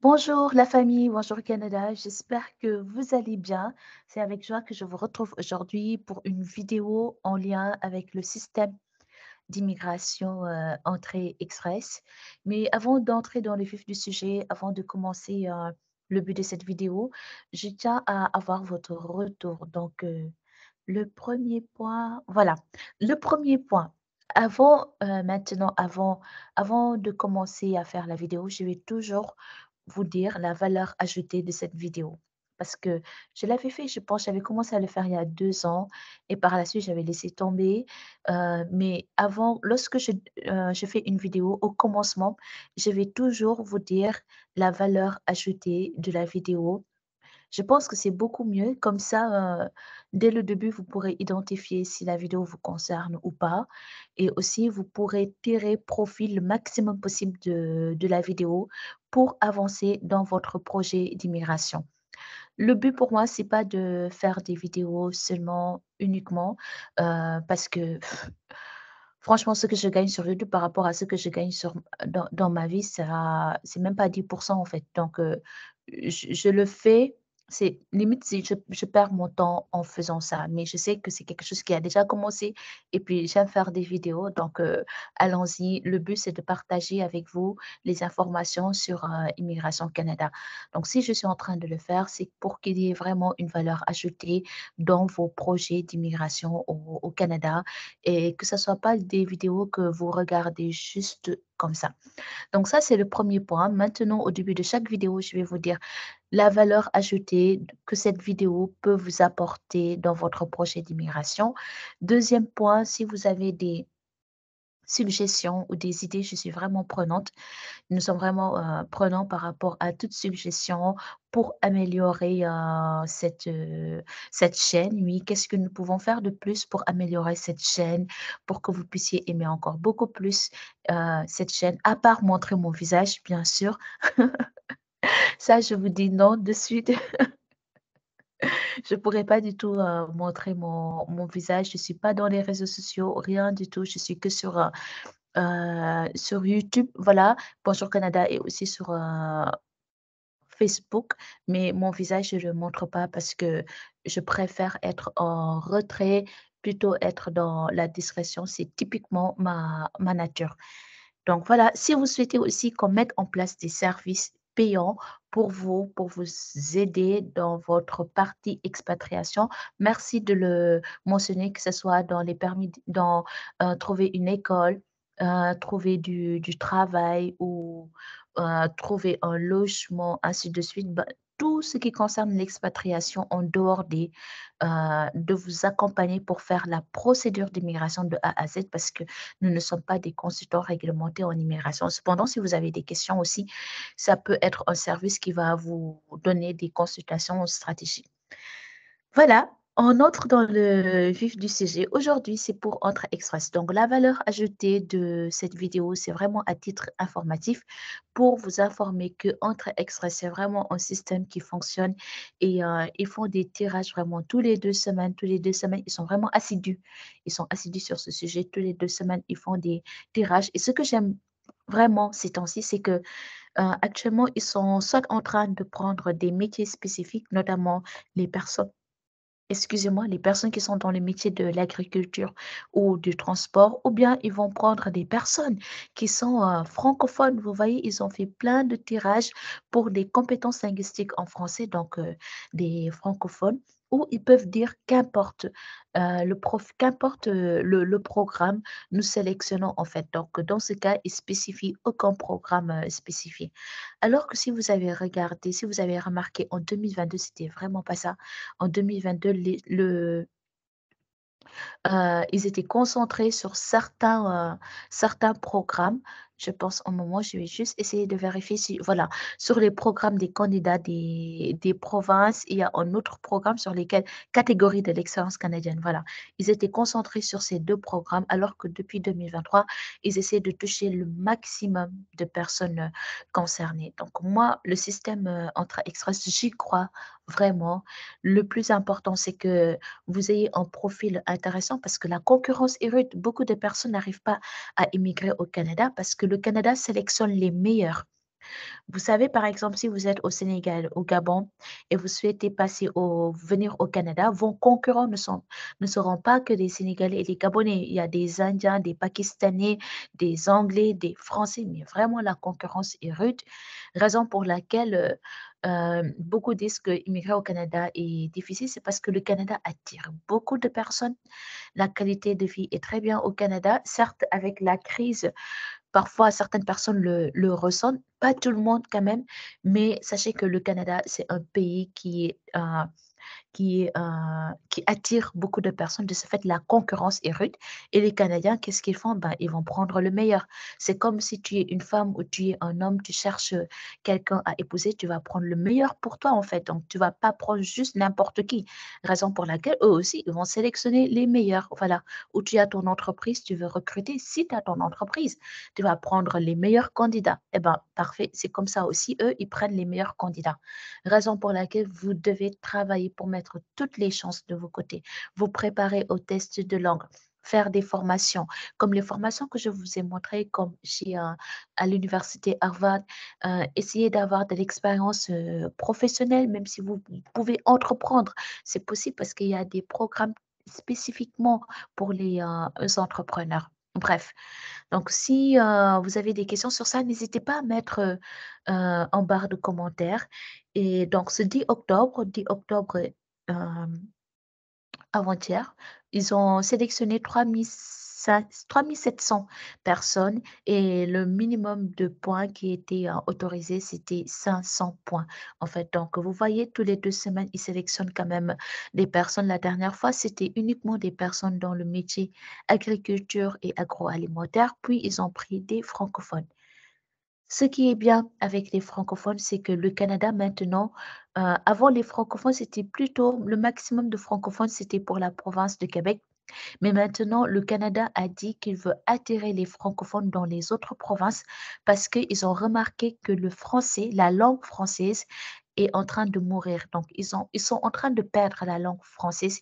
Bonjour la famille, bonjour Canada, j'espère que vous allez bien. C'est avec joie que je vous retrouve aujourd'hui pour une vidéo en lien avec le système d'immigration entrée express. Mais avant d'entrer dans le vif du sujet, avant de commencer le but de cette vidéo, je tiens à avoir votre retour. Donc, le premier point, voilà, le premier point. Avant de commencer à faire la vidéo, je vais toujours vous dire la valeur ajoutée de cette vidéo. Parce que je l'avais fait, je pense, j'avais commencé à le faire il y a 2 ans et par la suite, j'avais laissé tomber. Mais avant, lorsque je fais une vidéo, au commencement, je vais toujours vous dire la valeur ajoutée de la vidéo. Je pense que c'est beaucoup mieux. Comme ça, dès le début, vous pourrez identifier si la vidéo vous concerne ou pas. Et aussi, vous pourrez tirer profit le maximum possible de la vidéo pour avancer dans votre projet d'immigration. Le but pour moi, c'est pas de faire des vidéos seulement, uniquement, parce que franchement, ce que je gagne sur YouTube par rapport à ce que je gagne dans ma vie, ça c'est même pas 10% en fait. Donc, je le fais, c'est limite si je perds mon temps en faisant ça, mais je sais que c'est quelque chose qui a déjà commencé et puis j'aime faire des vidéos donc, allons-y. Le but, c'est de partager avec vous les informations sur, Immigration Canada. Donc si je suis en train de le faire, c'est pour qu'il y ait vraiment une valeur ajoutée dans vos projets d'immigration au Canada et que ça soit pas des vidéos que vous regardez juste comme ça. Donc ça, c'est le premier point. Maintenant, au début de chaque vidéo, je vais vous dire la valeur ajoutée que cette vidéo peut vous apporter dans votre projet d'immigration. Deuxième point, si vous avez des suggestions ou des idées, je suis vraiment prenante. Nous sommes vraiment, prenants par rapport à toute suggestion pour améliorer, cette chaîne. Oui, qu'est-ce que nous pouvons faire de plus pour améliorer cette chaîne, pour que vous puissiez aimer encore beaucoup plus, cette chaîne? À part montrer mon visage, bien sûr. Ça, je vous dis non de suite. Je pourrais pas du tout, montrer mon visage. Je suis pas dans les réseaux sociaux, rien du tout. Je suis que sur YouTube, voilà, Bonjour Canada et aussi sur, Facebook, mais mon visage, je le montre pas parce que je préfère être en retrait, plutôt être dans la discrétion. C'est typiquement ma nature. Donc voilà, si vous souhaitez aussi qu'on mette en place des services payants pour vous aider dans votre partie expatriation, merci de le mentionner, que ce soit dans les permis dans, trouver une école, trouver du travail ou, trouver un logement, ainsi de suite. Bah, tout ce qui concerne l'expatriation en dehors de vous accompagner pour faire la procédure d'immigration de A à Z parce que nous ne sommes pas des consultants réglementés en immigration. Cependant, si vous avez des questions aussi, ça peut être un service qui va vous donner des consultations stratégiques. Voilà, on entre dans le vif du sujet. Aujourd'hui, c'est pour Entre Express. Donc, la valeur ajoutée de cette vidéo, c'est vraiment à titre informatif pour vous informer que Entre Express, c'est vraiment un système qui fonctionne et ils font des tirages vraiment tous les 2 semaines. Tous les 2 semaines, ils sont vraiment assidus. Ils sont assidus sur ce sujet. Tous les 2 semaines, ils font des tirages. Et ce que j'aime vraiment ces temps-ci, c'est que actuellement, ils sont soit en train de prendre des métiers spécifiques, notamment les personnes excusez-moi, les personnes qui sont dans le métier de l'agriculture ou du transport, ou bien ils vont prendre des personnes qui sont francophones. Vous voyez, ils ont fait plein de tirages pour des compétences linguistiques en français, donc des francophones, ou ils peuvent dire qu'importe qu'importe le programme, nous sélectionnons en fait. Donc, dans ce cas, ils spécifient aucun programme spécifié. Alors que si vous avez regardé, si vous avez remarqué, en 2022, c'était vraiment pas ça. En 2022, ils étaient concentrés sur certains programmes. Je pense un moment, je vais juste essayer de vérifier si voilà, sur les programmes des candidats des provinces, il y a un autre programme sur lesquels catégorie de l'excellence canadienne, voilà. Ils étaient concentrés sur ces 2 programmes alors que depuis 2023, ils essaient de toucher le maximum de personnes, concernées. Donc moi, le système, Entra Express, j'y crois vraiment. Le plus important, c'est que vous ayez un profil intéressant parce que la concurrence est rude. Beaucoup de personnes n'arrivent pas à immigrer au Canada parce que le Canada sélectionne les meilleurs. Vous savez, par exemple, si vous êtes au Sénégal, au Gabon et vous souhaitez venir au Canada, vos concurrents ne seront pas que des Sénégalais et des Gabonais. Il y a des Indiens, des Pakistanais, des Anglais, des Français, mais vraiment la concurrence est rude. Raison pour laquelle beaucoup disent que immigrer au Canada est difficile, c'est parce que le Canada attire beaucoup de personnes. La qualité de vie est très bien au Canada, certes avec la crise. Parfois, certaines personnes le ressentent, pas tout le monde quand même, mais sachez que le Canada, c'est un pays qui attire beaucoup de personnes. De ce fait, la concurrence est rude. Et les Canadiens, qu'est-ce qu'ils font? Ben, ils vont prendre le meilleur. C'est comme si tu es une femme ou tu es un homme, tu cherches quelqu'un à épouser, tu vas prendre le meilleur pour toi, en fait. Donc, tu vas pas prendre juste n'importe qui. Raison pour laquelle eux aussi, ils vont sélectionner les meilleurs. Voilà. Ou tu as ton entreprise, tu veux recruter. Si tu as ton entreprise, tu vas prendre les meilleurs candidats. Eh ben, parfait. C'est comme ça aussi. Eux, ils prennent les meilleurs candidats. Raison pour laquelle vous devez travailler pour mettre toutes les chances de vos côtés. Vous préparer aux tests de langue, faire des formations, comme les formations que je vous ai montrées, comme à l'université Harvard, essayer d'avoir de l'expérience professionnelle, même si vous pouvez entreprendre. C'est possible parce qu'il y a des programmes spécifiquement pour les entrepreneurs. Bref, donc si vous avez des questions sur ça, n'hésitez pas à mettre en barre de commentaires. Et donc, ce 10 octobre euh, avant-hier, ils ont sélectionné 3700 personnes et le minimum de points qui était autorisé, c'était 500 points. En fait, donc, vous voyez, tous les 2 semaines, ils sélectionnent quand même des personnes. La dernière fois, c'était uniquement des personnes dans le métier agriculture et agroalimentaire, puis ils ont pris des francophones. Ce qui est bien avec les francophones, c'est que le Canada maintenant, avant les francophones, c'était plutôt le maximum de francophones, c'était pour la province de Québec. Mais maintenant, le Canada a dit qu'il veut attirer les francophones dans les autres provinces parce qu'ils ont remarqué que le français, la langue française, est en train de mourir. Donc, ils sont en train de perdre la langue française.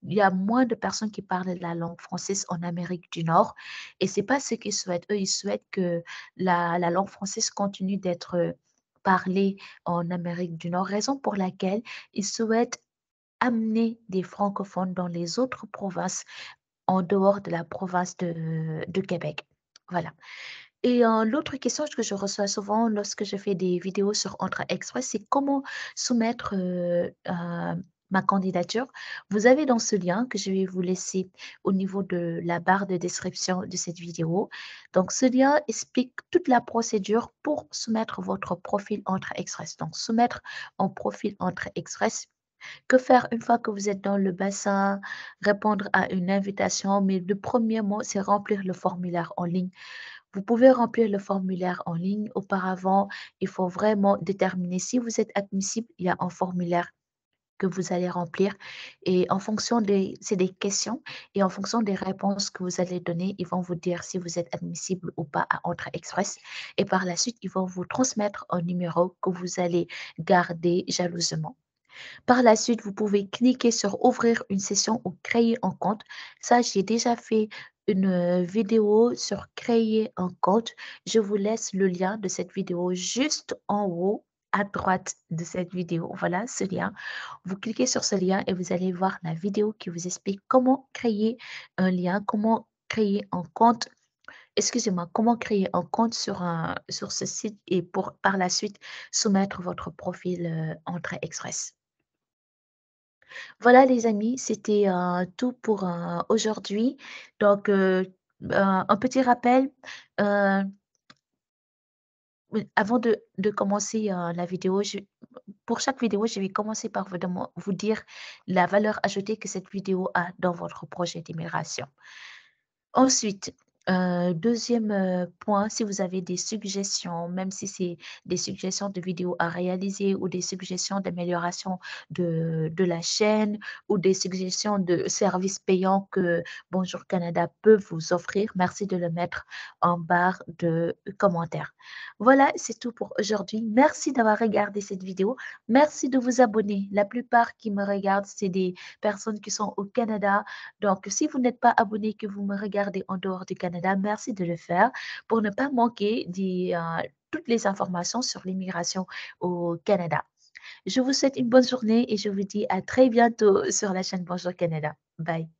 Il y a moins de personnes qui parlent la langue française en Amérique du Nord et c'est pas ce qu'ils souhaitent. Eux, ils souhaitent que la langue française continue d'être parlée en Amérique du Nord, raison pour laquelle ils souhaitent amener des francophones dans les autres provinces en dehors de la province de Québec. Voilà. Et l'autre question que je reçois souvent lorsque je fais des vidéos sur Entra Express, c'est comment soumettre ma candidature. Vous avez dans ce lien que je vais vous laisser au niveau de la barre de description de cette vidéo. Donc, ce lien explique toute la procédure pour soumettre votre profil Entra Express. Donc, soumettre un profil Entra Express. Que faire une fois que vous êtes dans le bassin? Répondre à une invitation, mais le premier mot, c'est remplir le formulaire en ligne. Vous pouvez remplir le formulaire en ligne. Auparavant, il faut vraiment déterminer si vous êtes admissible. Il y a un formulaire que vous allez remplir et c'est des questions et en fonction des réponses que vous allez donner, ils vont vous dire si vous êtes admissible ou pas à Entrée Express et par la suite, ils vont vous transmettre un numéro que vous allez garder jalousement. Par la suite, vous pouvez cliquer sur ouvrir une session ou créer un compte. Ça, j'ai déjà fait une vidéo sur créer un compte. Je vous laisse le lien de cette vidéo juste en haut à droite de cette vidéo. Voilà ce lien. Vous cliquez sur ce lien et vous allez voir la vidéo qui vous explique comment créer un lien, comment créer un compte. Excusez-moi, comment créer un compte sur ce site et pour par la suite soumettre votre profil Entrée Express. Voilà les amis, c'était, tout pour, aujourd'hui. Donc, un petit rappel, heu, oui, avant de commencer, la vidéo, pour chaque vidéo, je vais commencer par vous dire la valeur ajoutée que cette vidéo a dans votre projet d'immigration. Ensuite, 2e, point, si vous avez des suggestions, même si c'est des suggestions de vidéos à réaliser ou des suggestions d'amélioration de la chaîne ou des suggestions de services payants que Bonjour Canada peut vous offrir, merci de le mettre en barre de commentaires. Voilà, c'est tout pour aujourd'hui. Merci d'avoir regardé cette vidéo. Merci de vous abonner. La plupart qui me regardent, c'est des personnes qui sont au Canada. Donc, si vous n'êtes pas abonné, que vous me regardez en dehors du Canada, Canada, merci de le faire pour ne pas manquer toutes les informations sur l'immigration au Canada. Je vous souhaite une bonne journée et je vous dis à très bientôt sur la chaîne Bonjour Canada. Bye.